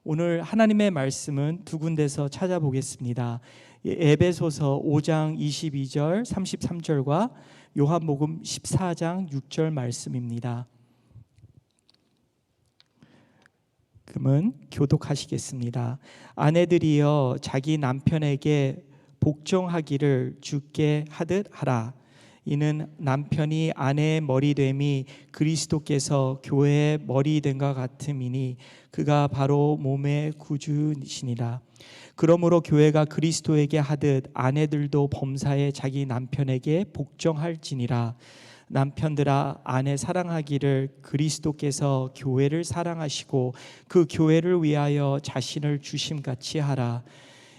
오늘 하나님의 말씀은 두 군데서 찾아보겠습니다. 에베소서 5장 22절 33절과 요한복음 14장 6절 말씀입니다. 그러면 교독하시겠습니다. 아내들이여 자기 남편에게 복종하기를 주께 하듯 하라. 이는 남편이 아내의 머리됨이 그리스도께서 교회의 머리됨과 같음이니 그가 바로 몸의 구주시니라. 그러므로 교회가 그리스도에게 하듯 아내들도 범사에 자기 남편에게 복종할지니라. 남편들아 아내 사랑하기를 그리스도께서 교회를 사랑하시고 그 교회를 위하여 자신을 주심같이 하라.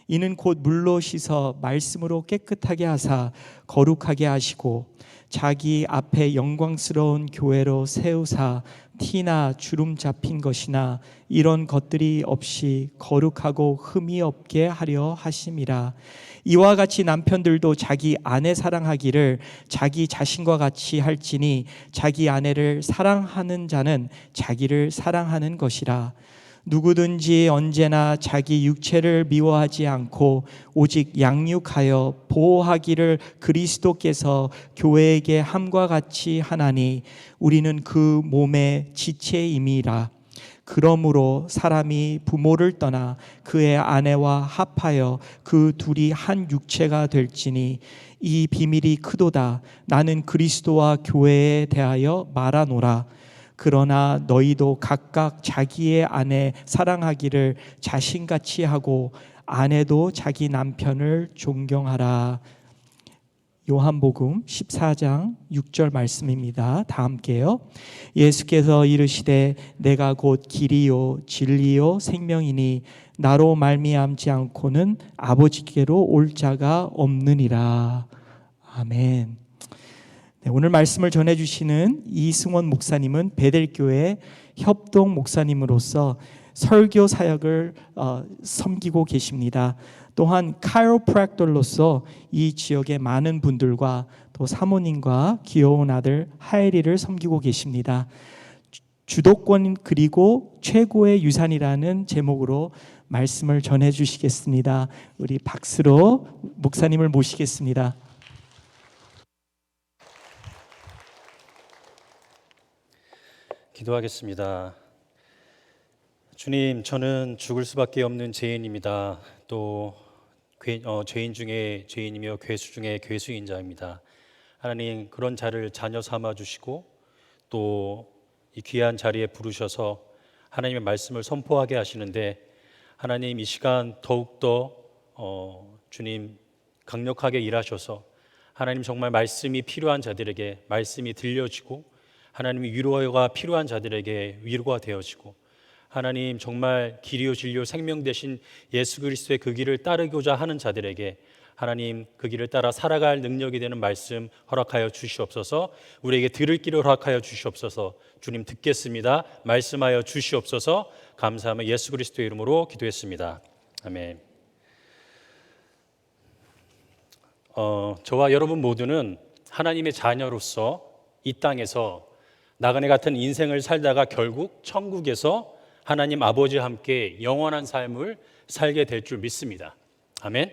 이는 곧 물로 씻어 말씀으로 깨끗하게 하사 거룩하게 하시고 자기 앞에 영광스러운 교회로 세우사 티나 주름 잡힌 것이나 이런 것들이 없이 거룩하고 흠이 없게 하려 하심이라. 이와 같이 남편들도 자기 아내 사랑하기를 자기 자신과 같이 할지니 자기 아내를 사랑하는 자는 자기를 사랑하는 것이라. 누구든지 언제나 자기 육체를 미워하지 않고 오직 양육하여 보호하기를 그리스도께서 교회에게 함과 같이 하나니 우리는 그 몸의 지체임이라. 그러므로 사람이 부모를 떠나 그의 아내와 합하여 그 둘이 한 육체가 될지니 이 비밀이 크도다. 나는 그리스도와 교회에 대하여 말하노라. 그러나 너희도 각각 자기의 아내 사랑하기를 자신같이 하고 아내도 자기 남편을 존경하라. 요한복음 14장 6절 말씀입니다. 다 함께요. 예수께서 이르시되 내가 곧 길이요 진리요 생명이니 나로 말미암지 않고는 아버지께로 올 자가 없느니라. 아멘. 네, 오늘 말씀을 전해주시는 이승원 목사님은 베델교회 협동 목사님으로서 설교 사역을 섬기고 계십니다. 또한 카이로프랙터로서 이 지역의 많은 분들과 또 사모님과 귀여운 아들 하엘이를 섬기고 계십니다. 주도권 그리고 최고의 유산이라는 제목으로 말씀을 전해주시겠습니다. 우리 박수로 목사님을 모시겠습니다. 기도하겠습니다. 주님, 저는 죽을 수밖에 없는 죄인입니다. 또 죄인 중에 죄인이며 괴수 중에 괴수인 자입니다. 하나님, 그런 자를 자녀 삼아 주시고 또 이 귀한 자리에 부르셔서 하나님의 말씀을 선포하게 하시는데, 하나님 이 시간 더욱더 주님 강력하게 일하셔서 하나님 정말 말씀이 필요한 자들에게 말씀이 들려지고 하나님의 위로가 필요한 자들에게 위로가 되어지고 하나님 정말 길이요 진리요 생명 되신 예수 그리스도의 그 길을 따르고자 하는 자들에게 하나님 그 길을 따라 살아갈 능력이 되는 말씀 허락하여 주시옵소서. 우리에게 들을 길을 허락하여 주시옵소서. 주님 듣겠습니다. 말씀하여 주시옵소서. 감사하며 예수 그리스도의 이름으로 기도했습니다. 아멘. 저와 여러분 모두는 하나님의 자녀로서 이 땅에서 나그네 같은 인생을 살다가 결국 천국에서 하나님 아버지와 함께 영원한 삶을 살게 될 줄 믿습니다. 아멘.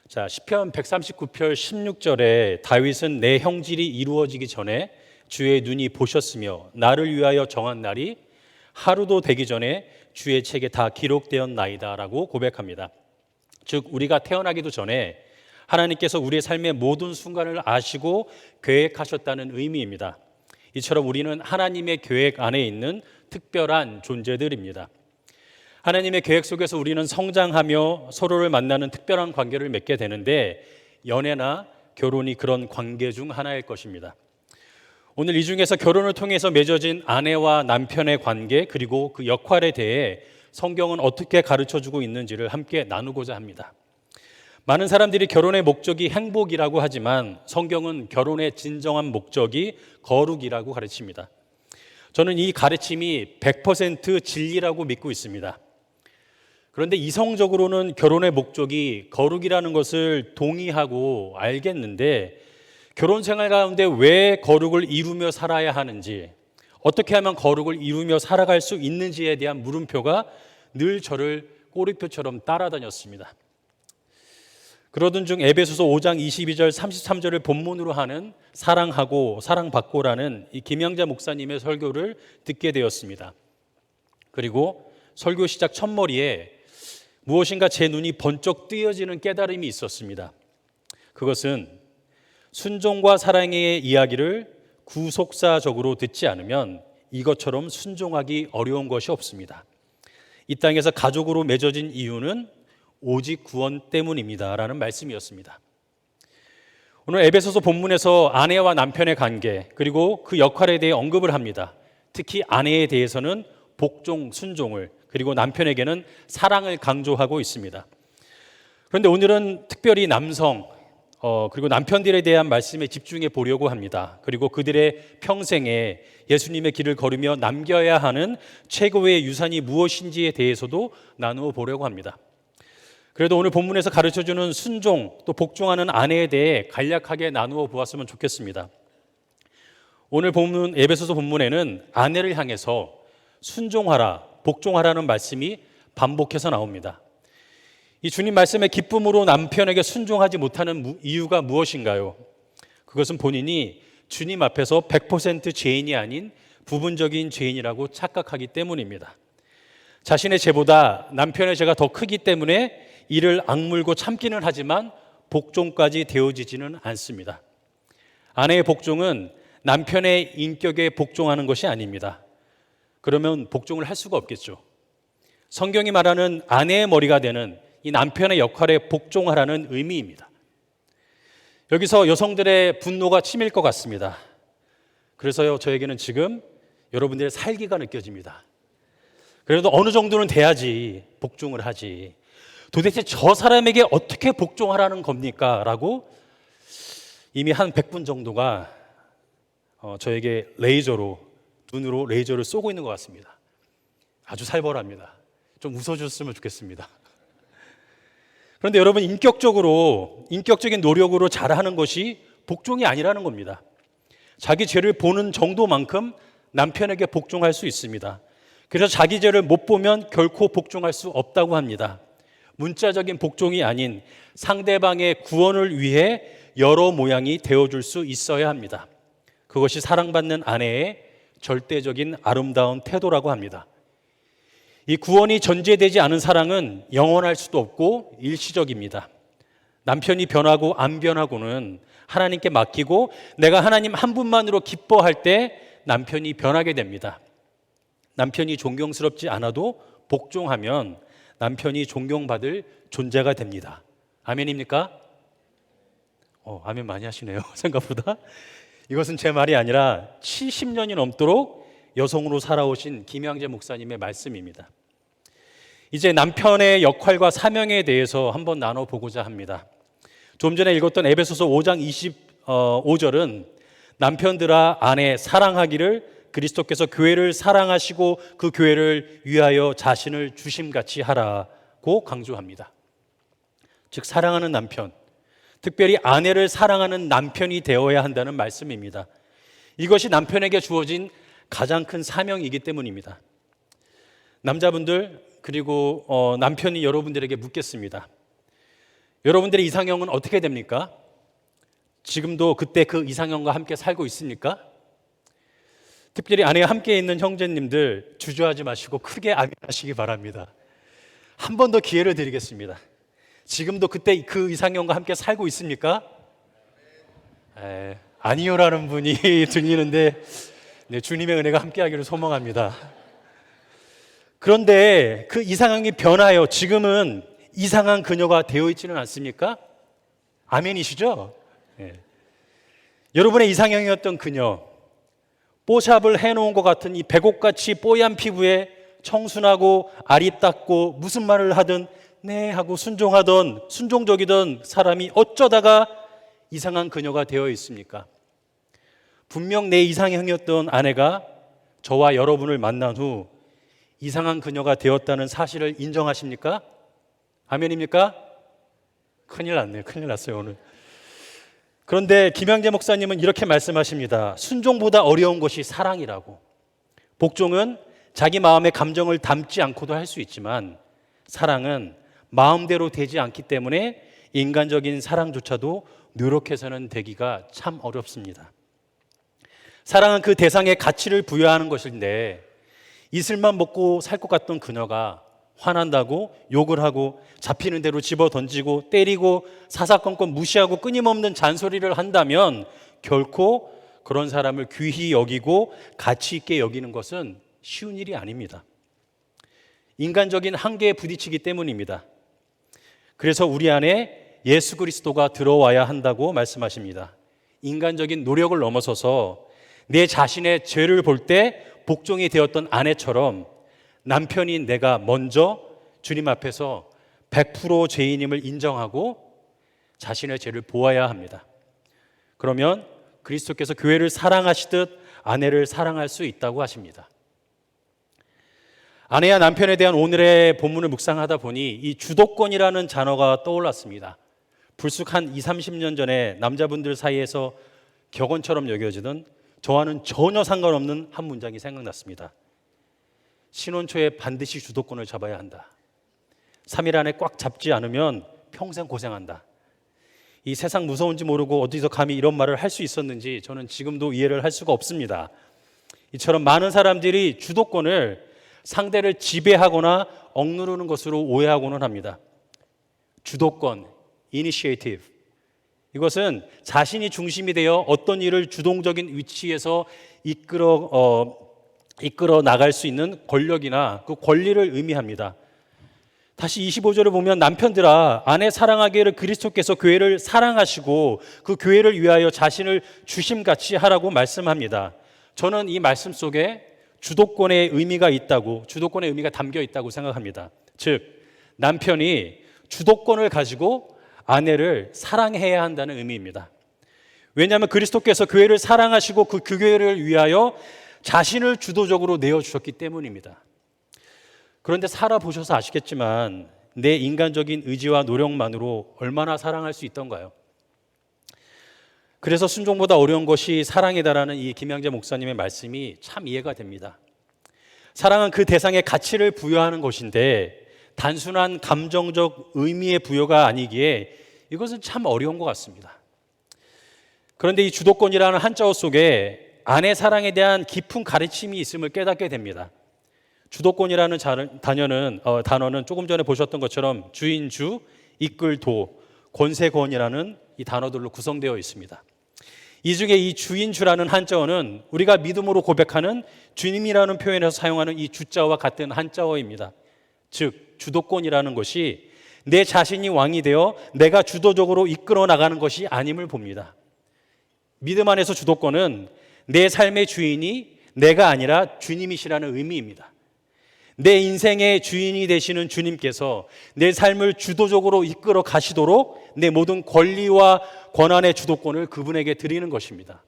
자, 시편 139편 16절에 다윗은 내 형질이 이루어지기 전에 주의 눈이 보셨으며 나를 위하여 정한 날이 하루도 되기 전에 주의 책에 다 기록되었나이다 라고 고백합니다. 즉 우리가 태어나기도 전에 하나님께서 우리의 삶의 모든 순간을 아시고 계획하셨다는 의미입니다. 이처럼 우리는 하나님의 계획 안에 있는 특별한 존재들입니다. 하나님의 계획 속에서 우리는 성장하며 서로를 만나는 특별한 관계를 맺게 되는데 연애나 결혼이 그런 관계 중 하나일 것입니다. 오늘 이 중에서 결혼을 통해서 맺어진 아내와 남편의 관계 그리고 그 역할에 대해 성경은 어떻게 가르쳐주고 있는지를 함께 나누고자 합니다. 많은 사람들이 결혼의 목적이 행복이라고 하지만 성경은 결혼의 진정한 목적이 거룩이라고 가르칩니다. 저는 이 가르침이 100% 진리라고 믿고 있습니다. 그런데 이성적으로는 결혼의 목적이 거룩이라는 것을 동의하고 알겠는데 결혼 생활 가운데 왜 거룩을 이루며 살아야 하는지, 어떻게 하면 거룩을 이루며 살아갈 수 있는지에 대한 물음표가 늘 저를 꼬리표처럼 따라다녔습니다. 그러던 중 에베소서 5장 22절 33절을 본문으로 하는 사랑하고 사랑받고라는 이 김영자 목사님의 설교를 듣게 되었습니다. 그리고 설교 시작 첫머리에 무엇인가 제 눈이 번쩍 뜨여지는 깨달음이 있었습니다. 그것은 순종과 사랑의 이야기를 구속사적으로 듣지 않으면 이것처럼 순종하기 어려운 것이 없습니다. 이 땅에서 가족으로 맺어진 이유는 오직 구원 때문입니다 라는 말씀이었습니다. 오늘 에베소서 본문에서 아내와 남편의 관계 그리고 그 역할에 대해 언급을 합니다. 특히 아내에 대해서는 복종, 순종을, 그리고 남편에게는 사랑을 강조하고 있습니다. 그런데 오늘은 특별히 남성 그리고 남편들에 대한 말씀에 집중해 보려고 합니다. 그리고 그들의 평생에 예수님의 길을 걸으며 남겨야 하는 최고의 유산이 무엇인지에 대해서도 나누어 보려고 합니다. 그래도 오늘 본문에서 가르쳐주는 순종 또 복종하는 아내에 대해 간략하게 나누어 보았으면 좋겠습니다. 오늘 본문 에베소서 본문에는 아내를 향해서 순종하라, 복종하라는 말씀이 반복해서 나옵니다. 이 주님 말씀의 기쁨으로 남편에게 순종하지 못하는 이유가 무엇인가요? 그것은 본인이 주님 앞에서 100% 죄인이 아닌 부분적인 죄인이라고 착각하기 때문입니다. 자신의 죄보다 남편의 죄가 더 크기 때문에 이를 악물고 참기는 하지만 복종까지 되어지지는 않습니다. 아내의 복종은 남편의 인격에 복종하는 것이 아닙니다. 그러면 복종을 할 수가 없겠죠. 성경이 말하는 아내의 머리가 되는 이 남편의 역할에 복종하라는 의미입니다. 여기서 여성들의 분노가 치밀 것 같습니다. 그래서요, 저에게는 지금 여러분들의 살기가 느껴집니다. 그래도 어느 정도는 돼야지 복종을 하지. 도대체 저 사람에게 어떻게 복종하라는 겁니까? 라고 이미 한 100분 정도가 저에게 눈으로 레이저를 쏘고 있는 것 같습니다. 아주 살벌합니다. 좀 웃어줬으면 좋겠습니다. 그런데 여러분, 인격적인 노력으로 잘하는 것이 복종이 아니라는 겁니다. 자기 죄를 보는 정도만큼 남편에게 복종할 수 있습니다. 그래서 자기 죄를 못 보면 결코 복종할 수 없다고 합니다. 문자적인 복종이 아닌 상대방의 구원을 위해 여러 모양이 되어줄 수 있어야 합니다. 그것이 사랑받는 아내의 절대적인 아름다운 태도라고 합니다. 이 구원이 전제되지 않은 사랑은 영원할 수도 없고 일시적입니다. 남편이 변하고 안 변하고는 하나님께 맡기고 내가 하나님 한 분만으로 기뻐할 때 남편이 변하게 됩니다. 남편이 존경스럽지 않아도 복종하면 남편이 존경받을 존재가 됩니다. 아멘입니까? 아멘 많이 하시네요. 생각보다. 이것은 제 말이 아니라 70년이 넘도록 여성으로 살아오신 김양재 목사님의 말씀입니다. 이제 남편의 역할과 사명에 대해서 한번 나눠보고자 합니다. 좀 전에 읽었던 에베소서 5장 25절은 남편들아 아내 사랑하기를 그리스도께서 교회를 사랑하시고 그 교회를 위하여 자신을 주심같이 하라고 강조합니다. 즉 사랑하는 남편, 특별히 아내를 사랑하는 남편이 되어야 한다는 말씀입니다. 이것이 남편에게 주어진 가장 큰 사명이기 때문입니다. 남자분들 그리고 남편이 여러분들에게 묻겠습니다. 여러분들의 이상형은 어떻게 됩니까? 지금도 그때 그 이상형과 함께 살고 있습니까? 특별히 아내와 함께 있는 형제님들 주저하지 마시고 크게 아멘하시기 바랍니다. 한 번 더 기회를 드리겠습니다. 지금도 그때 그 이상형과 함께 살고 있습니까? 아니요라는 분이 들리는데 네, 주님의 은혜가 함께하기를 소망합니다. 그런데 그 이상형이 변하여 지금은 이상한 그녀가 되어 있지는 않습니까? 아멘이시죠? 네. 여러분의 이상형이었던 그녀, 뽀샵을 해놓은 것 같은 이 백옥같이 뽀얀 피부에 청순하고 아리따고 무슨 말을 하든 네 하고 순종적이던 사람이 어쩌다가 이상한 그녀가 되어 있습니까? 분명 내 이상형이었던 아내가 저와 여러분을 만난 후 이상한 그녀가 되었다는 사실을 인정하십니까? 아멘입니까? 큰일 났네요. 큰일 났어요 오늘. 그런데 김양재 목사님은 이렇게 말씀하십니다. 순종보다 어려운 것이 사랑이라고. 복종은 자기 마음의 감정을 담지 않고도 할 수 있지만 사랑은 마음대로 되지 않기 때문에 인간적인 사랑조차도 노력해서는 되기가 참 어렵습니다. 사랑은 그 대상에 가치를 부여하는 것인데 이슬만 먹고 살 것 같던 그녀가 화난다고 욕을 하고 잡히는 대로 집어 던지고 때리고 사사건건 무시하고 끊임없는 잔소리를 한다면 결코 그런 사람을 귀히 여기고 가치 있게 여기는 것은 쉬운 일이 아닙니다. 인간적인 한계에 부딪히기 때문입니다. 그래서 우리 안에 예수 그리스도가 들어와야 한다고 말씀하십니다. 인간적인 노력을 넘어서서 내 자신의 죄를 볼 때 복종이 되었던 아내처럼 남편인 내가 먼저 주님 앞에서 100% 죄인임을 인정하고 자신의 죄를 보아야 합니다. 그러면 그리스도께서 교회를 사랑하시듯 아내를 사랑할 수 있다고 하십니다. 아내와 남편에 대한 오늘의 본문을 묵상하다 보니 이 주도권이라는 단어가 떠올랐습니다. 불쑥 한 20, 30년 전에 남자분들 사이에서 격언처럼 여겨지던 저와는 전혀 상관없는 한 문장이 생각났습니다. 신혼 초에 반드시 주도권을 잡아야 한다. 3일 안에 꽉 잡지 않으면 평생 고생한다. 이 세상 무서운지 모르고 어디서 감히 이런 말을 할 수 있었는지 저는 지금도 이해를 할 수가 없습니다. 이처럼 많은 사람들이 주도권을 상대를 지배하거나 억누르는 것으로 오해하고는 합니다. 주도권, initiative. 이것은 자신이 중심이 되어 어떤 일을 주동적인 위치에서 이끌어 나갈 수 있는 권력이나 그 권리를 의미합니다. 다시 25절을 보면 남편들아 아내 사랑하기를 그리스도께서 교회를 사랑하시고 그 교회를 위하여 자신을 주심같이 하라고 말씀합니다. 저는 이 말씀 속에 주도권의 의미가 있다고, 주도권의 의미가 담겨 있다고 생각합니다. 즉 남편이 주도권을 가지고 아내를 사랑해야 한다는 의미입니다. 왜냐하면 그리스도께서 교회를 사랑하시고 그 교회를 위하여 자신을 주도적으로 내어주셨기 때문입니다. 그런데 살아보셔서 아시겠지만 내 인간적인 의지와 노력만으로 얼마나 사랑할 수 있던가요? 그래서 순종보다 어려운 것이 사랑이다라는 이 김양재 목사님의 말씀이 참 이해가 됩니다. 사랑은 그 대상에 가치를 부여하는 것인데 단순한 감정적 의미의 부여가 아니기에 이것은 참 어려운 것 같습니다. 그런데 이 주도권이라는 한자어 속에 아내 사랑에 대한 깊은 가르침이 있음을 깨닫게 됩니다. 주도권이라는 단어는 조금 전에 보셨던 것처럼 주인주, 이끌도, 권세권이라는 이 단어들로 구성되어 있습니다. 이 중에 이 주인주라는 한자어는 우리가 믿음으로 고백하는 주님이라는 표현에서 사용하는 이 주자와 같은 한자어입니다. 즉 주도권이라는 것이 내 자신이 왕이 되어 내가 주도적으로 이끌어 나가는 것이 아님을 봅니다. 믿음 안에서 주도권은 내 삶의 주인이 내가 아니라 주님이시라는 의미입니다. 내 인생의 주인이 되시는 주님께서 내 삶을 주도적으로 이끌어 가시도록 내 모든 권리와 권한의 주도권을 그분에게 드리는 것입니다.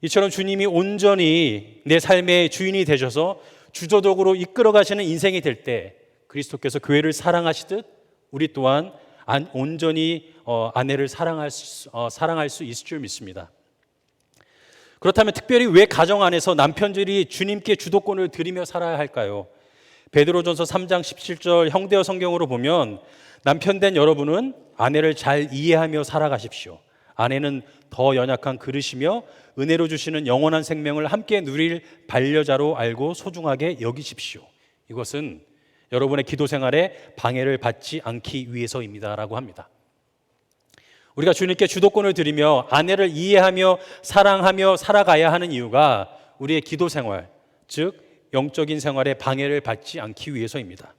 이처럼 주님이 온전히 내 삶의 주인이 되셔서 주도적으로 이끌어 가시는 인생이 될 때 그리스도께서 교회를 사랑하시듯 우리 또한 온전히 아내를 사랑할 수 있을 줄 믿습니다. 그렇다면 특별히 왜 가정 안에서 남편들이 주님께 주도권을 드리며 살아야 할까요? 베드로전서 3장 17절 형대어 성경으로 보면 남편 된 여러분은 아내를 잘 이해하며 살아가십시오. 아내는 더 연약한 그릇이며 은혜로 주시는 영원한 생명을 함께 누릴 반려자로 알고 소중하게 여기십시오. 이것은 여러분의 기도 생활에 방해를 받지 않기 위해서입니다라고 합니다. 우리가 주님께 주도권을 드리며 아내를 이해하며 사랑하며 살아가야 하는 이유가 우리의 기도 생활, 즉 영적인 생활에 방해를 받지 않기 위해서입니다.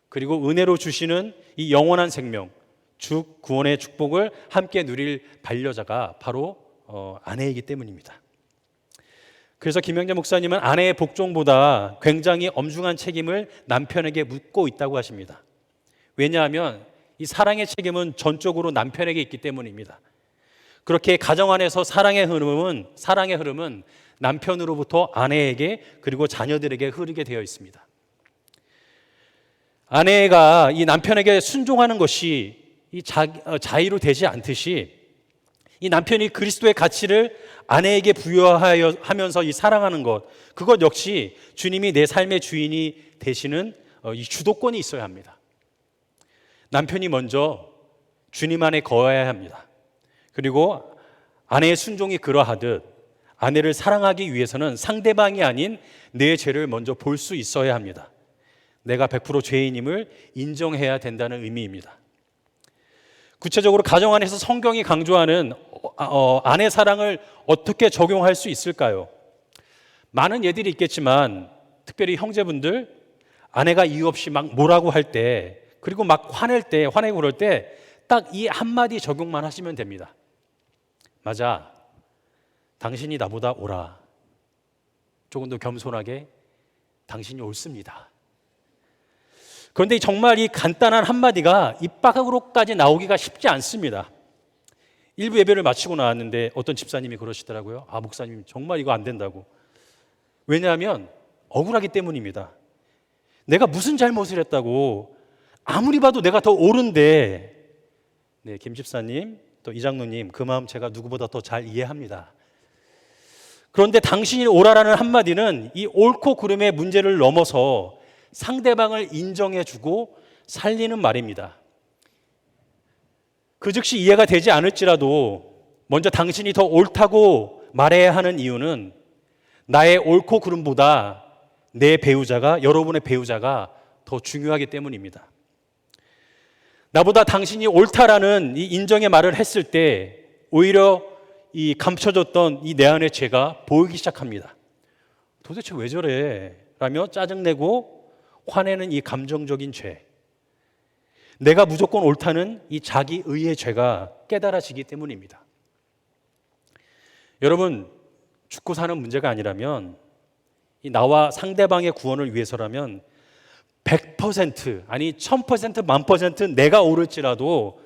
그리고 은혜로 주시는 이 영원한 생명, 즉 구원의 축복을 함께 누릴 반려자가 바로 아내이기 때문입니다. 그래서 김영재 목사님은 아내의 복종보다 굉장히 엄중한 책임을 남편에게 묻고 있다고 하십니다. 왜냐하면 이 사랑의 책임은 전적으로 남편에게 있기 때문입니다. 그렇게 가정 안에서 사랑의 흐름은 남편으로부터 아내에게 그리고 자녀들에게 흐르게 되어 있습니다. 아내가 이 남편에게 순종하는 것이 자의로 되지 않듯이 이 남편이 그리스도의 가치를 아내에게 부여하면서 이 사랑하는 것, 그것 역시 주님이 내 삶의 주인이 되시는 이 주도권이 있어야 합니다. 남편이 먼저 주님 안에 거해야 합니다. 그리고 아내의 순종이 그러하듯 아내를 사랑하기 위해서는 상대방이 아닌 내 죄를 먼저 볼 수 있어야 합니다. 내가 100% 죄인임을 인정해야 된다는 의미입니다. 구체적으로 가정 안에서 성경이 강조하는 아내 사랑을 어떻게 적용할 수 있을까요? 많은 예들이 있겠지만 특별히 형제분들, 아내가 이유 없이 막 뭐라고 할 때, 그리고 막 화내고 그럴 때 딱 이 한마디 적용만 하시면 됩니다. 맞아, 당신이 나보다 옳아. 조금 더 겸손하게, 당신이 옳습니다. 그런데 정말 이 간단한 한마디가 입 밖으로까지 나오기가 쉽지 않습니다. 일부 예배를 마치고 나왔는데 어떤 집사님이 그러시더라고요. 아, 목사님 정말 이거 안 된다고. 왜냐하면 억울하기 때문입니다. 내가 무슨 잘못을 했다고, 아무리 봐도 내가 더 옳은데. 네, 김 집사님, 또 이장로님, 그 마음 제가 누구보다 더 잘 이해합니다. 그런데 당신이 옳아라는 한마디는 이 옳고 그름의 문제를 넘어서 상대방을 인정해주고 살리는 말입니다. 그 즉시 이해가 되지 않을지라도 먼저 당신이 더 옳다고 말해야 하는 이유는 나의 옳고 그름보다 내 배우자가, 여러분의 배우자가 더 중요하기 때문입니다. 나보다 당신이 옳다라는 이 인정의 말을 했을 때 오히려 이 감춰졌던 이 내 안의 죄가 보이기 시작합니다. 도대체 왜 저래? 라며 짜증내고 화내는 이 감정적인 죄, 내가 무조건 옳다는 이 자기의의 죄가 깨달아지기 때문입니다. 여러분, 죽고 사는 문제가 아니라면, 이 나와 상대방의 구원을 위해서라면 100% 아니 1000% 1000% 내가 옳을지라도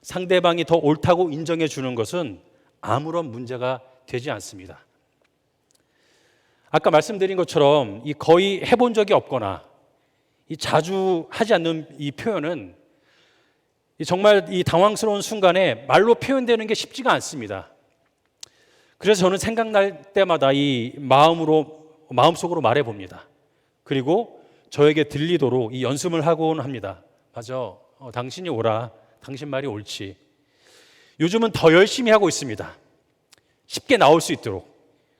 상대방이 더 옳다고 인정해 주는 것은 아무런 문제가 되지 않습니다. 아까 말씀드린 것처럼 이 거의 해본 적이 없거나 이 자주 하지 않는 이 표현은 정말 이 당황스러운 순간에 말로 표현되는 게 쉽지가 않습니다. 그래서 저는 생각날 때마다 이 마음속으로 말해 봅니다. 그리고 저에게 들리도록 이 연습을 하곤 합니다. 맞아, 당신이 옳아. 당신 말이 옳지. 요즘은 더 열심히 하고 있습니다. 쉽게 나올 수 있도록.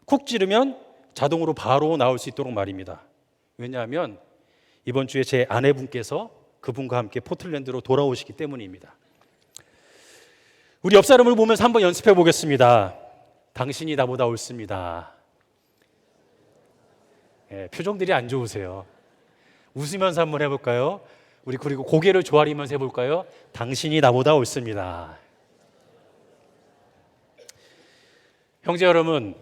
쿡 찌르면 자동으로 바로 나올 수 있도록 말입니다. 왜냐하면 이번 주에 제 아내분께서 그분과 함께 포틀랜드로 돌아오시기 때문입니다. 우리 옆 사람을 보면서 한번 연습해 보겠습니다. 당신이 나보다 옳습니다. 표정들이 안 좋으세요. 웃으면서 한번 해볼까요? 우리 그리고 고개를 조아리면서 해볼까요? 당신이 나보다 옳습니다. 형제 여러분,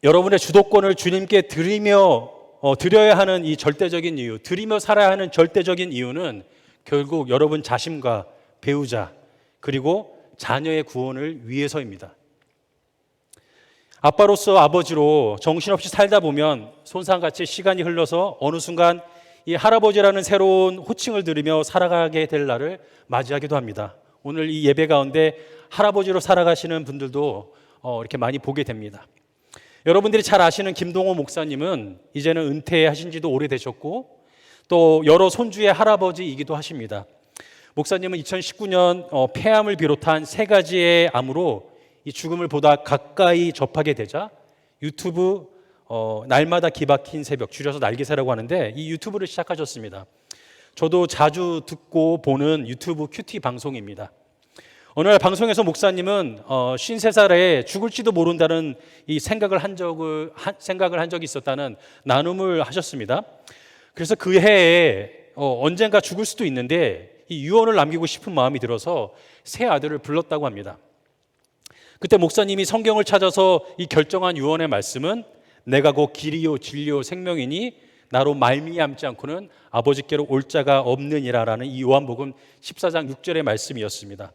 여러분의 주도권을 주님께 드려야 하는 이 절대적인 이유, 드리며 살아야 하는 절대적인 이유는 결국 여러분 자신과 배우자 그리고 자녀의 구원을 위해서입니다. 아빠로서 아버지로 정신없이 살다 보면 손상같이 시간이 흘러서 어느 순간 이 할아버지라는 새로운 호칭을 들으며 살아가게 될 날을 맞이하기도 합니다. 오늘 이 예배 가운데 할아버지로 살아가시는 분들도 이렇게 많이 보게 됩니다. 여러분들이 잘 아시는 김동호 목사님은 이제는 은퇴하신 지도 오래되셨고 또 여러 손주의 할아버지이기도 하십니다. 목사님은 2019년 폐암을 비롯한 3가지의 암으로 이 죽음을 보다 가까이 접하게 되자 유튜브 날마다 기박힌 새벽, 줄여서 날개새라고 하는데 이 유튜브를 시작하셨습니다. 저도 자주 듣고 보는 유튜브 큐티 방송입니다. 어느 날 방송에서 목사님은 53살에 죽을지도 모른다는 이 생각을 한 적이 있었다는 나눔을 하셨습니다. 그래서 그 해에 언젠가 죽을 수도 있는데 이 유언을 남기고 싶은 마음이 들어서 새 아들을 불렀다고 합니다. 그때 목사님이 성경을 찾아서 이 결정한 유언의 말씀은 내가 곧 길이요 진리요 생명이니 나로 말미암지 않고는 아버지께로 올 자가 없느니라라는 이 요한복음 14장 6절의 말씀이었습니다.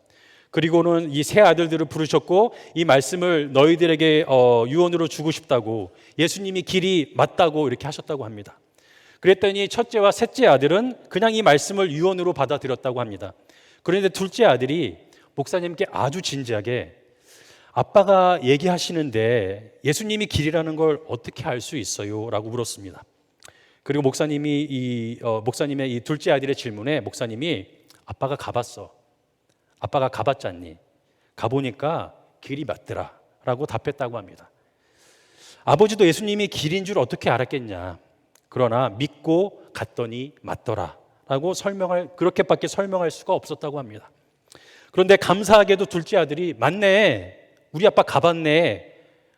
그리고는 이 세 아들들을 부르셨고 이 말씀을 너희들에게 유언으로 주고 싶다고, 예수님이 길이 맞다고 이렇게 하셨다고 합니다. 그랬더니 첫째와 셋째 아들은 그냥 이 말씀을 유언으로 받아들였다고 합니다. 그런데 둘째 아들이 목사님께 아주 진지하게 아빠가 얘기하시는데 예수님이 길이라는 걸 어떻게 알 수 있어요? 라고 물었습니다. 그리고 목사님의 이 둘째 아들의 질문에 목사님이 아빠가 가봤어. 아빠가 가봤잖니. 가보니까 길이 맞더라. 라고 답했다고 합니다. 아버지도 예수님이 길인 줄 어떻게 알았겠냐. 그러나 믿고 갔더니 맞더라. 라고 그렇게밖에 설명할 수가 없었다고 합니다. 그런데 감사하게도 둘째 아들이 맞네. 우리 아빠 가봤네.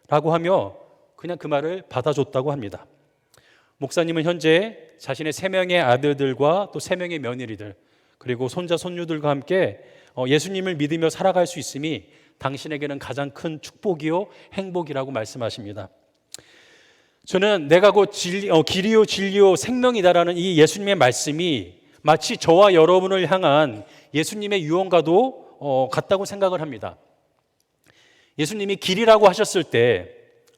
라고 하며 그냥 그 말을 받아줬다고 합니다. 목사님은 현재 자신의 3명의 아들들과 또 3명의 며느리들 그리고 손자 손녀들과 함께 예수님을 믿으며 살아갈 수 있음이 당신에게는 가장 큰 축복이요 행복이라고 말씀하십니다. 저는 내가 곧 길이요 진리요 생명이다라는 이 예수님의 말씀이 마치 저와 여러분을 향한 예수님의 유언과도 같다고 생각을 합니다. 예수님이 길이라고 하셨을 때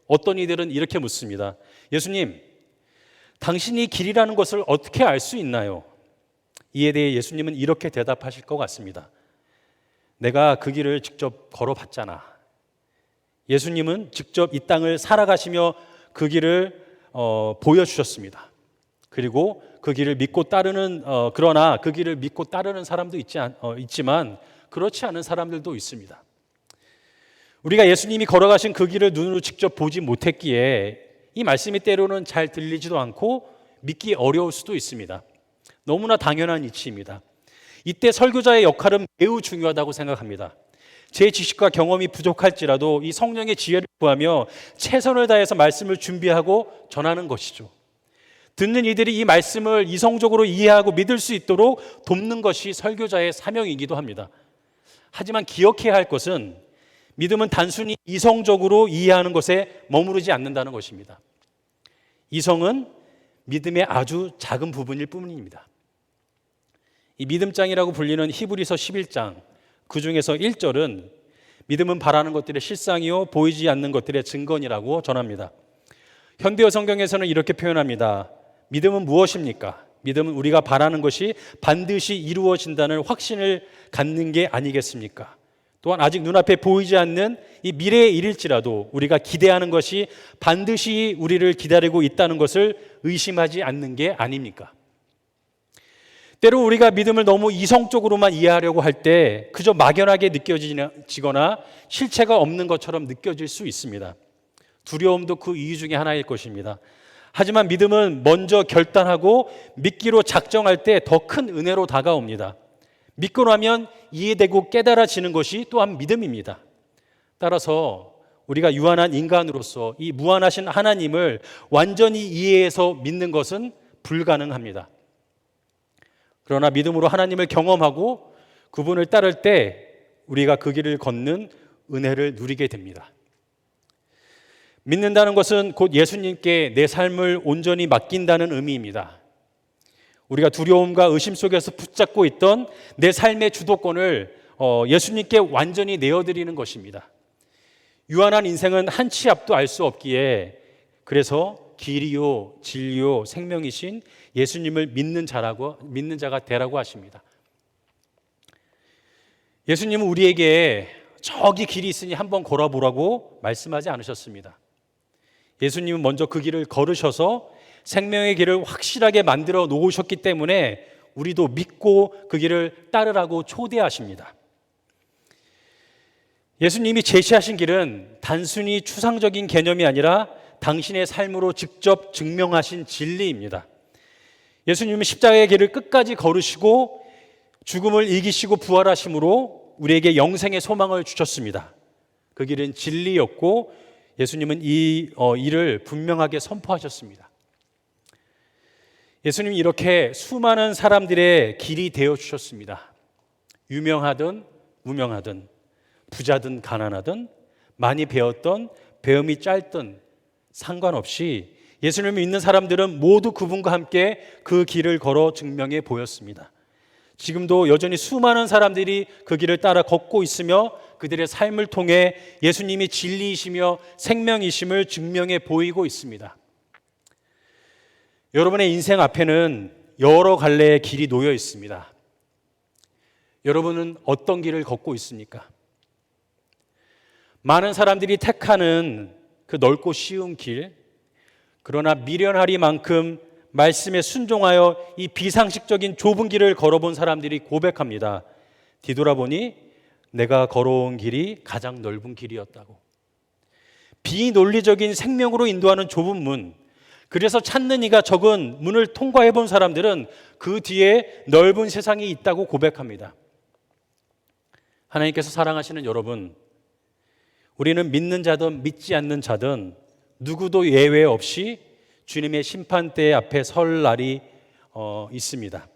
어떤 이들은 이렇게 묻습니다. 예수님, 당신이 길이라는 것을 어떻게 알 수 있나요? 이에 대해 예수님은 이렇게 대답하실 것 같습니다. 내가 그 길을 직접 걸어봤잖아. 예수님은 직접 이 땅을 살아가시며 그 길을 보여주셨습니다. 그리고 그 길을 믿고 따르는 그러나 그 길을 믿고 따르는 사람도 있지만 그렇지 않은 사람들도 있습니다. 우리가 예수님이 걸어가신 그 길을 눈으로 직접 보지 못했기에 이 말씀이 때로는 잘 들리지도 않고 믿기 어려울 수도 있습니다. 너무나 당연한 이치입니다. 이때 설교자의 역할은 매우 중요하다고 생각합니다. 제 지식과 경험이 부족할지라도 이 성령의 지혜를 구하며 최선을 다해서 말씀을 준비하고 전하는 것이죠. 듣는 이들이 이 말씀을 이성적으로 이해하고 믿을 수 있도록 돕는 것이 설교자의 사명이기도 합니다. 하지만 기억해야 할 것은 믿음은 단순히 이성적으로 이해하는 것에 머무르지 않는다는 것입니다. 이성은 믿음의 아주 작은 부분일 뿐입니다. 이 믿음장이라고 불리는 히브리서 11장 그 중에서 1절은 믿음은 바라는 것들의 실상이요 보이지 않는 것들의 증거니라고 전합니다. 현대어 성경에서는 이렇게 표현합니다. 믿음은 무엇입니까? 믿음은 우리가 바라는 것이 반드시 이루어진다는 확신을 갖는 게 아니겠습니까? 또한 아직 눈앞에 보이지 않는 이 미래의 일일지라도 우리가 기대하는 것이 반드시 우리를 기다리고 있다는 것을 의심하지 않는 게 아닙니까? 때로 우리가 믿음을 너무 이성적으로만 이해하려고 할 때 그저 막연하게 느껴지거나 실체가 없는 것처럼 느껴질 수 있습니다. 두려움도 그 이유 중에 하나일 것입니다. 하지만 믿음은 먼저 결단하고 믿기로 작정할 때 더 큰 은혜로 다가옵니다. 믿고 나면 이해되고 깨달아지는 것이 또한 믿음입니다. 따라서 우리가 유한한 인간으로서 이 무한하신 하나님을 완전히 이해해서 믿는 것은 불가능합니다. 그러나 믿음으로 하나님을 경험하고 그분을 따를 때 우리가 그 길을 걷는 은혜를 누리게 됩니다. 믿는다는 것은 곧 예수님께 내 삶을 온전히 맡긴다는 의미입니다. 우리가 두려움과 의심 속에서 붙잡고 있던 내 삶의 주도권을 예수님께 완전히 내어드리는 것입니다. 유한한 인생은 한 치 앞도 알 수 없기에 그래서 길이요 진리요 생명이신 예수님을 믿는 자가 되라고 하십니다. 예수님은 우리에게 저기 길이 있으니 한번 걸어보라고 말씀하지 않으셨습니다. 예수님은 먼저 그 길을 걸으셔서 생명의 길을 확실하게 만들어 놓으셨기 때문에 우리도 믿고 그 길을 따르라고 초대하십니다. 예수님이 제시하신 길은 단순히 추상적인 개념이 아니라 당신의 삶으로 직접 증명하신 진리입니다. 예수님은 십자가의 길을 끝까지 걸으시고 죽음을 이기시고 부활하심으로 우리에게 영생의 소망을 주셨습니다. 그 길은 진리였고 예수님은 이 일을 분명하게 선포하셨습니다. 예수님이 이렇게 수많은 사람들의 길이 되어 주셨습니다. 유명하든 무명하든 부자든 가난하든 많이 배웠던 배움이 짧든 상관없이 예수님을 믿는 사람들은 모두 그분과 함께 그 길을 걸어 증명해 보였습니다. 지금도 여전히 수많은 사람들이 그 길을 따라 걷고 있으며 그들의 삶을 통해 예수님이 진리이시며 생명이심을 증명해 보이고 있습니다. 여러분의 인생 앞에는 여러 갈래의 길이 놓여 있습니다. 여러분은 어떤 길을 걷고 있습니까? 많은 사람들이 택하는 그 넓고 쉬운 길, 그러나 미련하리만큼 말씀에 순종하여 이 비상식적인 좁은 길을 걸어본 사람들이 고백합니다. 뒤돌아보니 내가 걸어온 길이 가장 넓은 길이었다고. 비논리적인 생명으로 인도하는 좁은 문, 그래서 찾는 이가 적은 문을 통과해 본 사람들은 그 뒤에 넓은 세상이 있다고 고백합니다. 하나님께서 사랑하시는 여러분, 우리는 믿는 자든 믿지 않는 자든 누구도 예외 없이 주님의 심판대 앞에 설 날이 있습니다.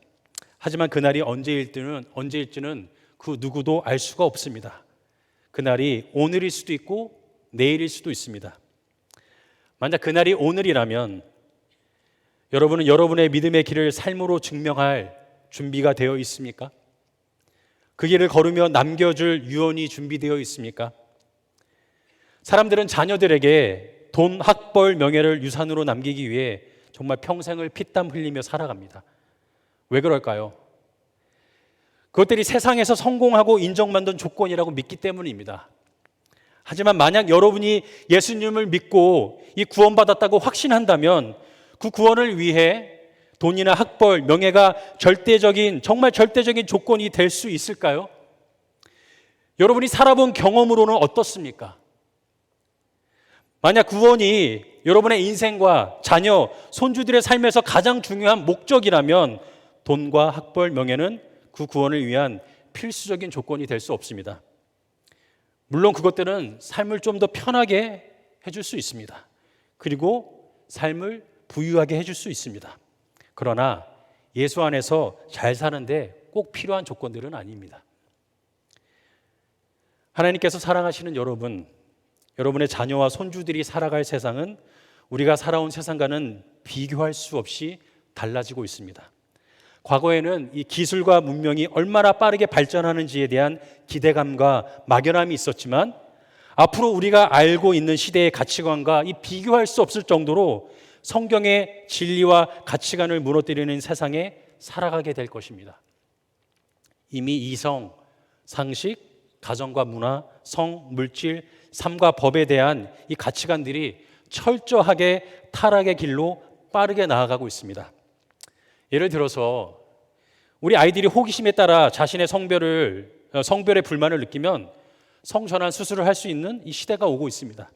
하지만 그날이 언제일지는 그 누구도 알 수가 없습니다. 그날이 오늘일 수도 있고 내일일 수도 있습니다. 만약 그날이 오늘이라면 여러분은 여러분의 믿음의 길을 삶으로 증명할 준비가 되어 있습니까? 그 길을 걸으며 남겨줄 유언이 준비되어 있습니까? 사람들은 자녀들에게 돈, 학벌, 명예를 유산으로 남기기 위해 정말 평생을 피땀 흘리며 살아갑니다. 왜 그럴까요? 그것들이 세상에서 성공하고 인정받는 조건이라고 믿기 때문입니다. 하지만 만약 여러분이 예수님을 믿고 이 구원받았다고 확신한다면 그 구원을 위해 돈이나 학벌, 명예가 정말 절대적인 조건이 될 수 있을까요? 여러분이 살아본 경험으로는 어떻습니까? 만약 구원이 여러분의 인생과 자녀, 손주들의 삶에서 가장 중요한 목적이라면 돈과 학벌, 명예는 그 구원을 위한 필수적인 조건이 될 수 없습니다. 물론 그것들은 삶을 좀 더 편하게 해줄 수 있습니다. 그리고 삶을 부유하게 해줄 수 있습니다. 그러나 예수 안에서 잘 사는데 꼭 필요한 조건들은 아닙니다. 하나님께서 사랑하시는 여러분, 여러분의 자녀와 손주들이 살아갈 세상은 우리가 살아온 세상과는 비교할 수 없이 달라지고 있습니다. 과거에는 이 기술과 문명이 얼마나 빠르게 발전하는지에 대한 기대감과 막연함이 있었지만 앞으로 우리가 알고 있는 시대의 가치관과 이 비교할 수 없을 정도로 성경의 진리와 가치관을 무너뜨리는 세상에 살아가게 될 것입니다. 이미 이성, 상식, 가정과 문화, 성, 물질, 삶과 법에 대한 이 가치관들이 철저하게 타락의 길로 빠르게 나아가고 있습니다. 예를 들어서 우리 아이들이 호기심에 따라 자신의 성별에 불만을 느끼면 성전환 수술을 할 수 있는 이 시대가 오고 있습니다.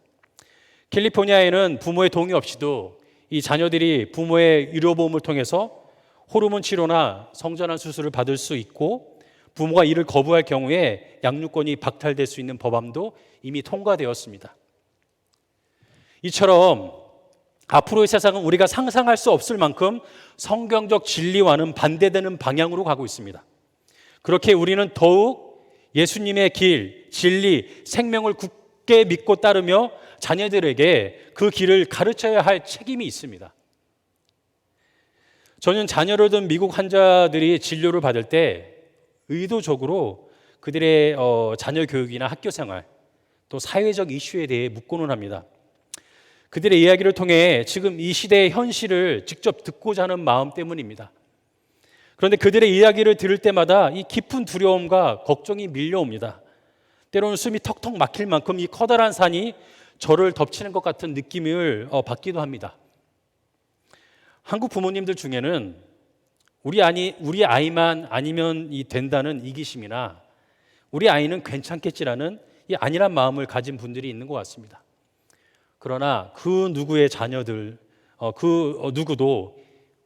캘리포니아에는 부모의 동의 없이도 이 자녀들이 부모의 의료보험을 통해서 호르몬 치료나 성전환 수술을 받을 수 있고 부모가 이를 거부할 경우에 양육권이 박탈될 수 있는 법안도 이미 통과되었습니다. 이처럼 앞으로의 세상은 우리가 상상할 수 없을 만큼 성경적 진리와는 반대되는 방향으로 가고 있습니다. 그렇게 우리는 더욱 예수님의 길, 진리, 생명을 굳게 믿고 따르며 자녀들에게 그 길을 가르쳐야 할 책임이 있습니다. 저는 자녀를 둔 미국 환자들이 진료를 받을 때 의도적으로 그들의 자녀 교육이나 학교 생활, 또 사회적 이슈에 대해 묻고는 합니다. 그들의 이야기를 통해 지금 이 시대의 현실을 직접 듣고자 하는 마음 때문입니다. 그런데 그들의 이야기를 들을 때마다 이 깊은 두려움과 걱정이 밀려옵니다. 때로는 숨이 턱턱 막힐 만큼 이 커다란 산이 저를 덮치는 것 같은 느낌을 받기도 합니다. 한국 부모님들 중에는 우리 아이만 아니면 된다는 이기심이나 우리 아이는 괜찮겠지라는 이 아니란 마음을 가진 분들이 있는 것 같습니다. 그러나 그 누구의 자녀들, 누구도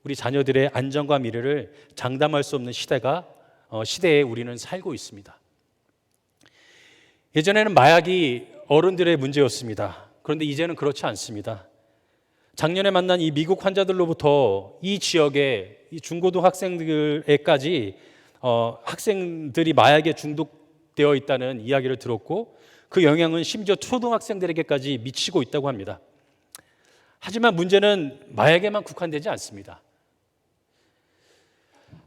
우리 자녀들의 안전과 미래를 장담할 수 없는 시대에 우리는 살고 있습니다. 예전에는 마약이 어른들의 문제였습니다. 그런데 이제는 그렇지 않습니다. 작년에 만난 이 미국 환자들로부터 이 지역의 이 중고등학생들에까지 학생들이 마약에 중독되어 있다는 이야기를 들었고 그 영향은 심지어 초등학생들에게까지 미치고 있다고 합니다. 하지만 문제는 마약에만 국한되지 않습니다.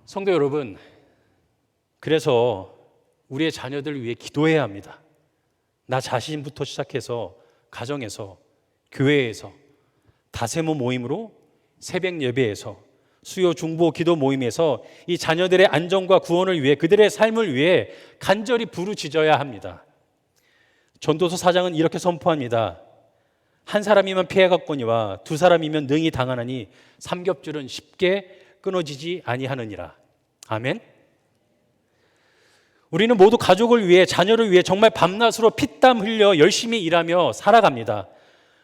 성도 여러분, 그래서 우리의 자녀들을 위해 기도해야 합니다. 나 자신부터 시작해서 가정에서, 교회에서, 다세모 모임으로, 새벽 예배에서, 수요 중보 기도 모임에서 이 자녀들의 안전과 구원을 위해 그들의 삶을 위해 간절히 부르짖어야 합니다. 전도서 4장은 이렇게 선포합니다. 한 사람이면 피해갔거니와 두 사람이면 능히 당하나니 삼겹줄은 쉽게 끊어지지 아니하느니라. 아멘. 우리는 모두 가족을 위해, 자녀를 위해 정말 밤낮으로 피땀 흘려 열심히 일하며 살아갑니다.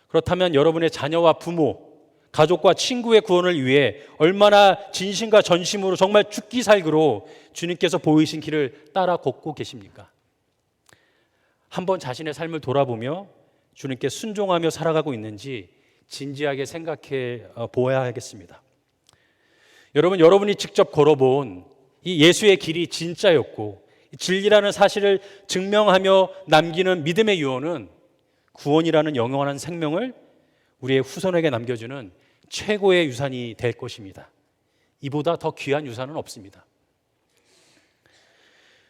그렇다면 여러분의 자녀와 부모, 가족과 친구의 구원을 위해 얼마나 진심과 전심으로 정말 죽기 살기로 주님께서 보이신 길을 따라 걷고 계십니까? 한번 자신의 삶을 돌아보며 주님께 순종하며 살아가고 있는지 진지하게 생각해 보아야겠습니다. 여러분, 여러분이 직접 걸어본 이 예수의 길이 진짜였고 진리라는 사실을 증명하며 남기는 믿음의 유언은 구원이라는 영원한 생명을 우리의 후손에게 남겨주는 최고의 유산이 될 것입니다. 이보다 더 귀한 유산은 없습니다.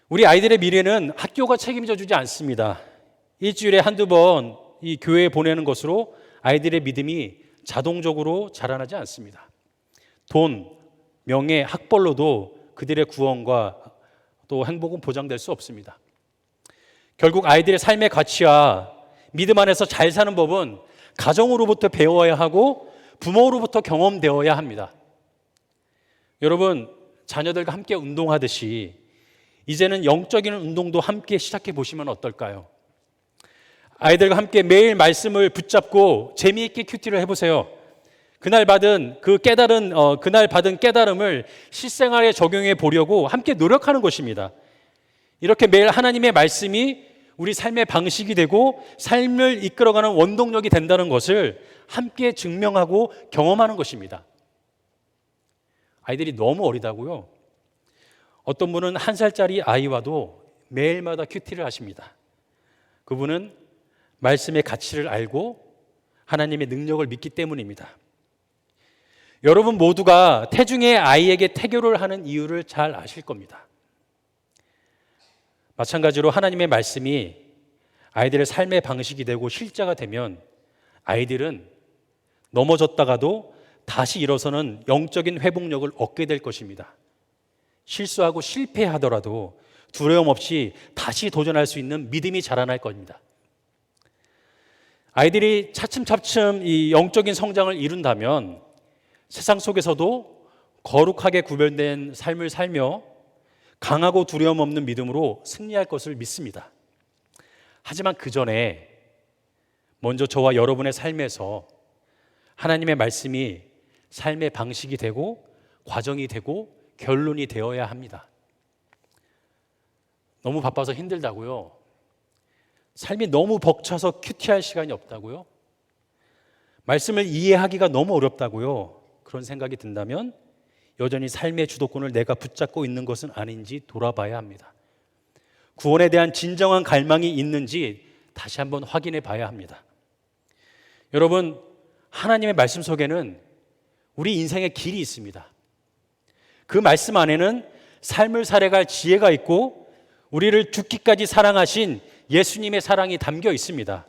우리 아이들의 미래는 학교가 책임져 주지 않습니다. 일주일에 한두 번 이 교회에 보내는 것으로 아이들의 믿음이 자동적으로 자라나지 않습니다. 돈, 명예, 학벌로도 그들의 구원과 또 행복은 보장될 수 없습니다. 결국 아이들의 삶의 가치와 믿음 안에서 잘 사는 법은 가정으로부터 배워야 하고 부모로부터 경험되어야 합니다. 여러분, 자녀들과 함께 운동하듯이 이제는 영적인 운동도 함께 시작해 보시면 어떨까요? 아이들과 함께 매일 말씀을 붙잡고 재미있게 큐티를 해보세요. 그날 받은 깨달음을 실생활에 적용해 보려고 함께 노력하는 것입니다. 이렇게 매일 하나님의 말씀이 우리 삶의 방식이 되고 삶을 이끌어가는 원동력이 된다는 것을 함께 증명하고 경험하는 것입니다. 아이들이 너무 어리다고요. 어떤 분은 1살짜리 아이와도 매일마다 큐티를 하십니다. 그분은 말씀의 가치를 알고 하나님의 능력을 믿기 때문입니다. 여러분 모두가 태중의 아이에게 태교를 하는 이유를 잘 아실 겁니다. 마찬가지로 하나님의 말씀이 아이들의 삶의 방식이 되고 실자가 되면 아이들은 넘어졌다가도 다시 일어서는 영적인 회복력을 얻게 될 것입니다. 실수하고 실패하더라도 두려움 없이 다시 도전할 수 있는 믿음이 자라날 겁니다. 아이들이 차츰차츰 이 영적인 성장을 이룬다면 세상 속에서도 거룩하게 구별된 삶을 살며 강하고 두려움 없는 믿음으로 승리할 것을 믿습니다. 하지만 그 전에 먼저 저와 여러분의 삶에서 하나님의 말씀이 삶의 방식이 되고 과정이 되고 결론이 되어야 합니다. 너무 바빠서 힘들다고요? 삶이 너무 벅차서 큐티할 시간이 없다고요? 말씀을 이해하기가 너무 어렵다고요? 그런 생각이 든다면 여전히 삶의 주도권을 내가 붙잡고 있는 것은 아닌지 돌아봐야 합니다. 구원에 대한 진정한 갈망이 있는지 다시 한번 확인해 봐야 합니다. 여러분, 하나님의 말씀 속에는 우리 인생의 길이 있습니다. 그 말씀 안에는 삶을 살아갈 지혜가 있고 우리를 죽기까지 사랑하신 예수님의 사랑이 담겨 있습니다.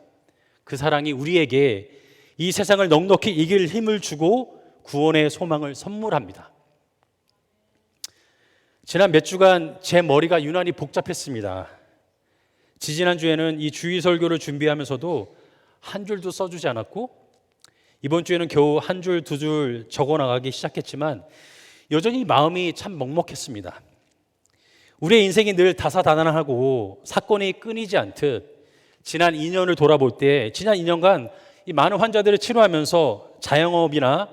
그 사랑이 우리에게 이 세상을 넉넉히 이길 힘을 주고 구원의 소망을 선물합니다. 지난 몇 주간 제 머리가 유난히 복잡했습니다. 지지난주에는 이 주일 설교를 준비하면서도 한 줄도 써주지 않았고 이번 주에는 겨우 한 줄, 두 줄 적어 나가기 시작했지만 여전히 마음이 참 먹먹했습니다. 우리의 인생이 늘 다사다난하고 사건이 끊이지 않듯 지난 2년을 돌아볼 때 지난 2년간 이 많은 환자들을 치료하면서 자영업이나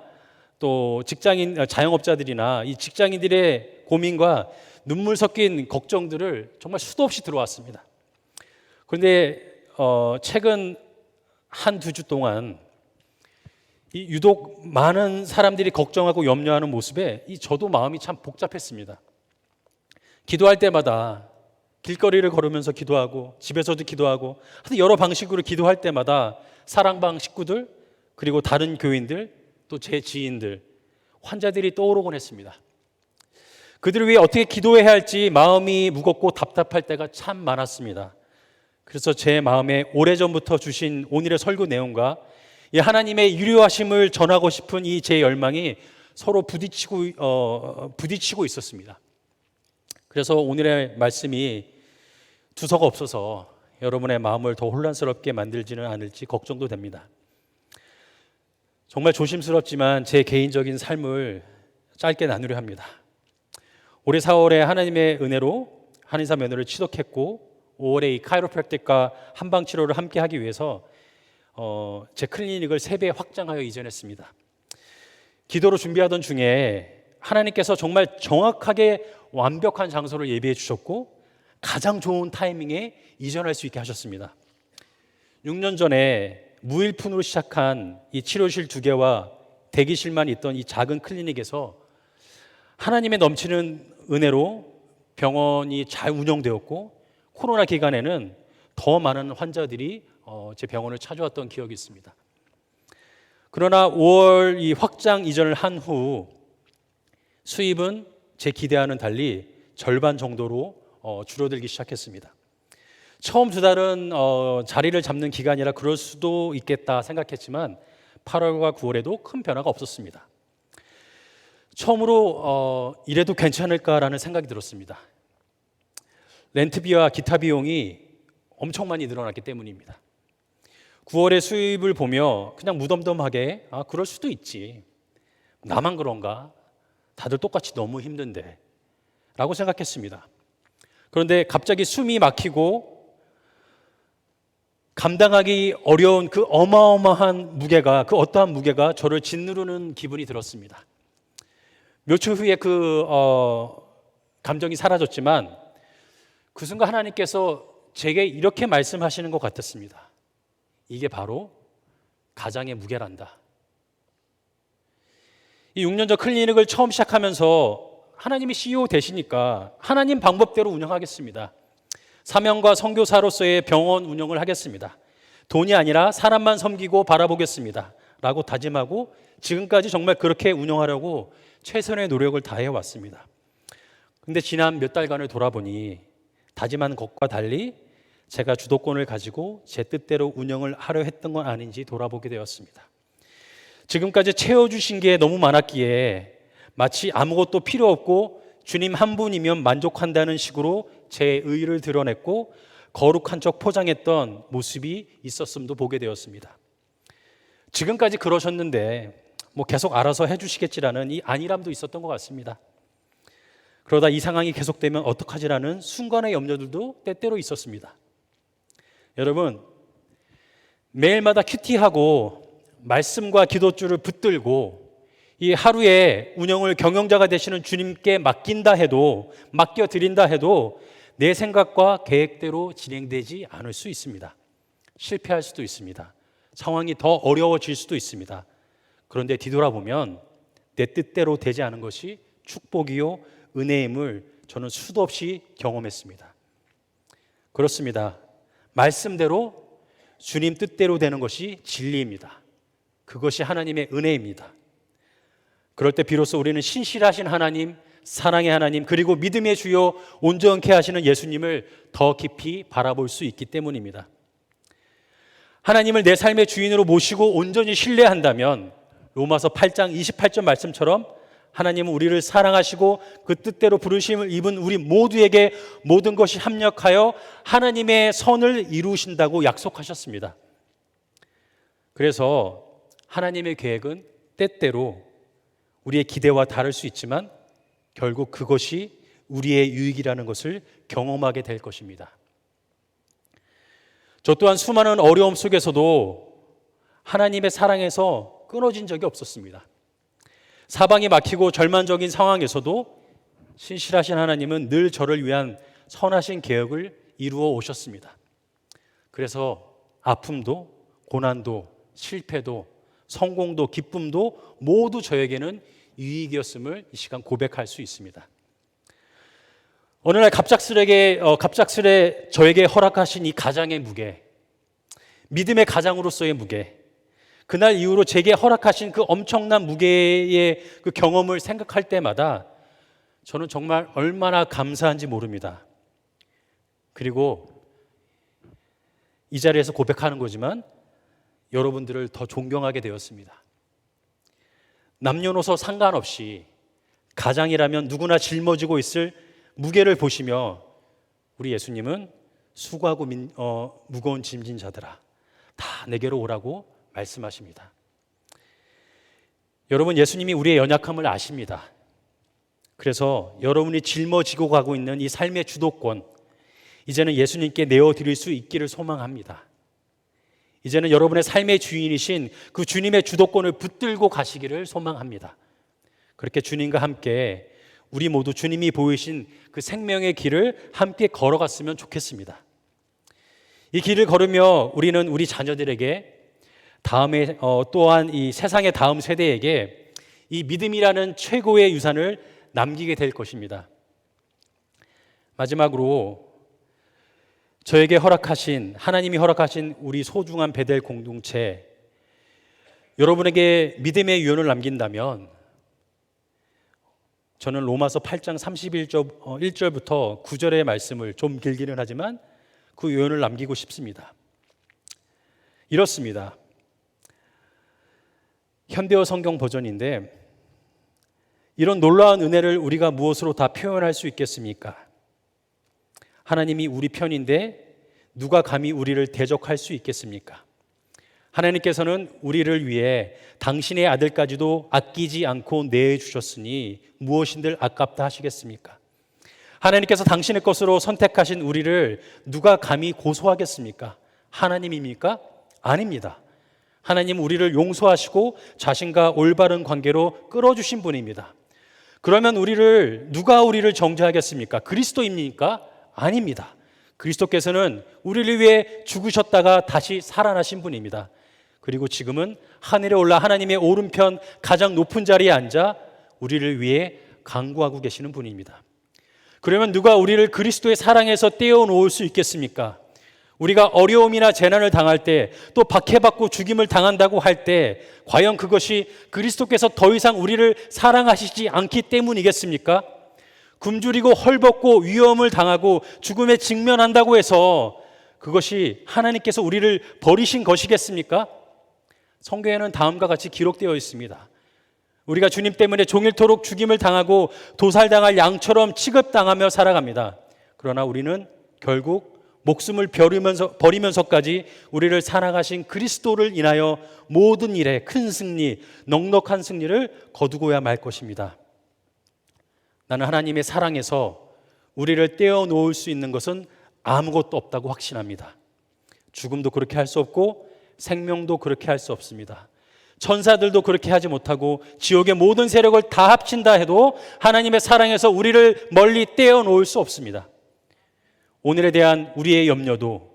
또 자영업자들이나 이 직장인들의 고민과 눈물 섞인 걱정들을 정말 수도 없이 들어왔습니다. 그런데 최근 한 두 주 동안 유독 많은 사람들이 걱정하고 염려하는 모습에 저도 마음이 참 복잡했습니다. 기도할 때마다 길거리를 걸으면서 기도하고 집에서도 기도하고 하여튼 여러 방식으로 기도할 때마다 사랑방 식구들 그리고 다른 교인들 또 제 지인들 환자들이 떠오르곤 했습니다. 그들을 위해 어떻게 기도해야 할지 마음이 무겁고 답답할 때가 참 많았습니다. 그래서 제 마음에 오래전부터 주신 오늘의 설교 내용과 이 하나님의 유료하심을 전하고 싶은 이 제 열망이 서로 부딪히고 있었습니다. 그래서 오늘의 말씀이 두서가 없어서 여러분의 마음을 더 혼란스럽게 만들지는 않을지 걱정도 됩니다. 정말 조심스럽지만 제 개인적인 삶을 짧게 나누려 합니다. 올해 4월에 하나님의 은혜로 한의사 면허를 취득했고 5월에 이 카이로프랙틱과 한방치료를 함께 하기 위해서 제 클리닉을 3배 확장하여 이전했습니다. 기도로 준비하던 중에 하나님께서 정말 정확하게 완벽한 장소를 예비해 주셨고 가장 좋은 타이밍에 이전할 수 있게 하셨습니다. 6년 전에 무일푼으로 시작한 이 치료실 2개와 대기실만 있던 이 작은 클리닉에서 하나님의 넘치는 은혜로 병원이 잘 운영되었고 코로나 기간에는 더 많은 환자들이 제 병원을 찾아왔던 기억이 있습니다. 그러나 5월 이 확장 이전을 한 후 수입은 제 기대와는 달리 절반 정도로 줄어들기 시작했습니다. 처음 2달은 자리를 잡는 기간이라 그럴 수도 있겠다 생각했지만 8월과 9월에도 큰 변화가 없었습니다. 처음으로 이래도 괜찮을까라는 생각이 들었습니다. 렌트비와 기타 비용이 엄청 많이 늘어났기 때문입니다. 9월의 수입을 보며 그냥 무덤덤하게 그럴 수도 있지. 나만 그런가? 다들 똑같이 너무 힘든데 라고 생각했습니다. 그런데 갑자기 숨이 막히고 감당하기 어려운 그 어마어마한 무게가 그 어떠한 무게가 저를 짓누르는 기분이 들었습니다. 며칠 후에 그 감정이 사라졌지만 그 순간 하나님께서 제게 이렇게 말씀하시는 것 같았습니다. 이게 바로 가장의 무게란다. 이 6년 전 클리닉을 처음 시작하면서 하나님이 CEO 되시니까 하나님 방법대로 운영하겠습니다. 사명과 선교사로서의 병원 운영을 하겠습니다. 돈이 아니라 사람만 섬기고 바라보겠습니다. 라고 다짐하고 지금까지 정말 그렇게 운영하려고 최선의 노력을 다해 왔습니다. 그런데 지난 몇 달간을 돌아보니 다짐한 것과 달리 제가 주도권을 가지고 제 뜻대로 운영을 하려 했던 건 아닌지 돌아보게 되었습니다. 지금까지 채워주신 게 너무 많았기에 마치 아무것도 필요 없고 주님 한 분이면 만족한다는 식으로 제 의의를 드러냈고 거룩한 척 포장했던 모습이 있었음도 보게 되었습니다. 지금까지 그러셨는데 계속 알아서 해주시겠지라는 이 안일함도 있었던 것 같습니다. 그러다 이 상황이 계속되면 어떡하지라는 순간의 염려들도 때때로 있었습니다. 여러분, 매일마다 큐티하고 말씀과 기도줄을 붙들고 이 하루의 운영을 경영자가 되시는 주님께 맡겨드린다 해도 내 생각과 계획대로 진행되지 않을 수 있습니다. 실패할 수도 있습니다. 상황이 더 어려워질 수도 있습니다. 그런데 뒤돌아보면 내 뜻대로 되지 않은 것이 축복이요 은혜임을 저는 수도 없이 경험했습니다. 그렇습니다. 말씀대로 주님 뜻대로 되는 것이 진리입니다. 그것이 하나님의 은혜입니다. 그럴 때 비로소 우리는 신실하신 하나님, 사랑의 하나님, 그리고 믿음의 주요 온전케 하시는 예수님을 더 깊이 바라볼 수 있기 때문입니다. 하나님을 내 삶의 주인으로 모시고 온전히 신뢰한다면 로마서 8장 28절 말씀처럼 하나님은 우리를 사랑하시고 그 뜻대로 부르심을 입은 우리 모두에게 모든 것이 합력하여 하나님의 선을 이루신다고 약속하셨습니다. 그래서 하나님의 계획은 때때로 우리의 기대와 다를 수 있지만 결국 그것이 우리의 유익이라는 것을 경험하게 될 것입니다. 저 또한 수많은 어려움 속에서도 하나님의 사랑에서 끊어진 적이 없었습니다. 사방이 막히고 절망적인 상황에서도 신실하신 하나님은 늘 저를 위한 선하신 계획을 이루어 오셨습니다. 그래서 아픔도 고난도 실패도 성공도 기쁨도 모두 저에게는 유익이었음을 이 시간 고백할 수 있습니다. 어느 날 갑작스레 저에게 허락하신 이 가장의 무게, 믿음의 가장으로서의 무게, 그날 이후로 제게 허락하신 그 엄청난 무게의 그 경험을 생각할 때마다 저는 정말 얼마나 감사한지 모릅니다. 그리고 이 자리에서 고백하는 거지만 여러분들을 더 존경하게 되었습니다. 남녀노소 상관없이 가장이라면 누구나 짊어지고 있을 무게를 보시며 우리 예수님은 수고하고 무거운 짐진 자들아, 다 내게로 오라고 말씀하십니다. 여러분, 예수님이 우리의 연약함을 아십니다. 그래서 여러분이 짊어지고 가고 있는 이 삶의 주도권, 이제는 예수님께 내어드릴 수 있기를 소망합니다. 이제는 여러분의 삶의 주인이신 그 주님의 주도권을 붙들고 가시기를 소망합니다. 그렇게 주님과 함께 우리 모두 주님이 보이신 그 생명의 길을 함께 걸어갔으면 좋겠습니다. 이 길을 걸으며 우리는 우리 자녀들에게 다음에 또한 이 세상의 다음 세대에게 이 믿음이라는 최고의 유산을 남기게 될 것입니다. 마지막으로 저에게 하나님이 허락하신 우리 소중한 베델 공동체, 여러분에게 믿음의 유언을 남긴다면 저는 로마서 8장 1절부터 9절의 말씀을 좀 길기는 하지만 그 유언을 남기고 싶습니다. 이렇습니다. 현대어 성경 버전인데, 이런 놀라운 은혜를 우리가 무엇으로 다 표현할 수 있겠습니까? 하나님이 우리 편인데 누가 감히 우리를 대적할 수 있겠습니까? 하나님께서는 우리를 위해 당신의 아들까지도 아끼지 않고 내주셨으니 무엇인들 아깝다 하시겠습니까? 하나님께서 당신의 것으로 선택하신 우리를 누가 감히 고소하겠습니까? 하나님입니까? 아닙니다. 하나님은 우리를 용서하시고 자신과 올바른 관계로 끌어주신 분입니다. 그러면 누가 우리를 정죄하겠습니까? 그리스도입니까? 아닙니다. 그리스도께서는 우리를 위해 죽으셨다가 다시 살아나신 분입니다. 그리고 지금은 하늘에 올라 하나님의 오른편 가장 높은 자리에 앉아 우리를 위해 간구하고 계시는 분입니다. 그러면 누가 우리를 그리스도의 사랑에서 떼어놓을 수 있겠습니까? 우리가 어려움이나 재난을 당할 때, 또 박해받고 죽임을 당한다고 할 때 과연 그것이 그리스도께서 더 이상 우리를 사랑하시지 않기 때문이겠습니까? 굶주리고 헐벗고 위험을 당하고 죽음에 직면한다고 해서 그것이 하나님께서 우리를 버리신 것이겠습니까? 성경에는 다음과 같이 기록되어 있습니다. 우리가 주님 때문에 종일토록 죽임을 당하고 도살당할 양처럼 취급당하며 살아갑니다. 그러나 우리는 결국 목숨을 버리면서까지 우리를 사랑하신 그리스도를 인하여 모든 일에 큰 승리, 넉넉한 승리를 거두고야 말 것입니다. 나는 하나님의 사랑에서 우리를 떼어놓을 수 있는 것은 아무것도 없다고 확신합니다. 죽음도 그렇게 할 수 없고 생명도 그렇게 할 수 없습니다. 천사들도 그렇게 하지 못하고 지옥의 모든 세력을 다 합친다 해도 하나님의 사랑에서 우리를 멀리 떼어놓을 수 없습니다. 오늘에 대한 우리의 염려도,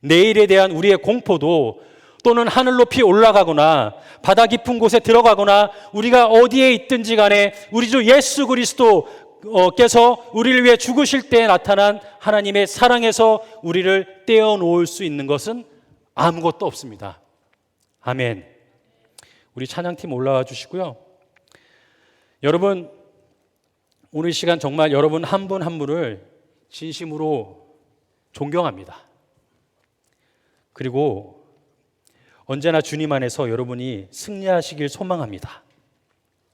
내일에 대한 우리의 공포도, 또는 하늘 높이 올라가거나 바다 깊은 곳에 들어가거나 우리가 어디에 있든지 간에 우리 주 예수 그리스도께서 우리를 위해 죽으실 때 나타난 하나님의 사랑에서 우리를 떼어놓을 수 있는 것은 아무것도 없습니다. 아멘. 우리 찬양팀 올라와 주시고요. 여러분, 오늘 시간 정말 여러분 한 분 한 분을 진심으로 존경합니다. 그리고 언제나 주님 안에서 여러분이 승리하시길 소망합니다.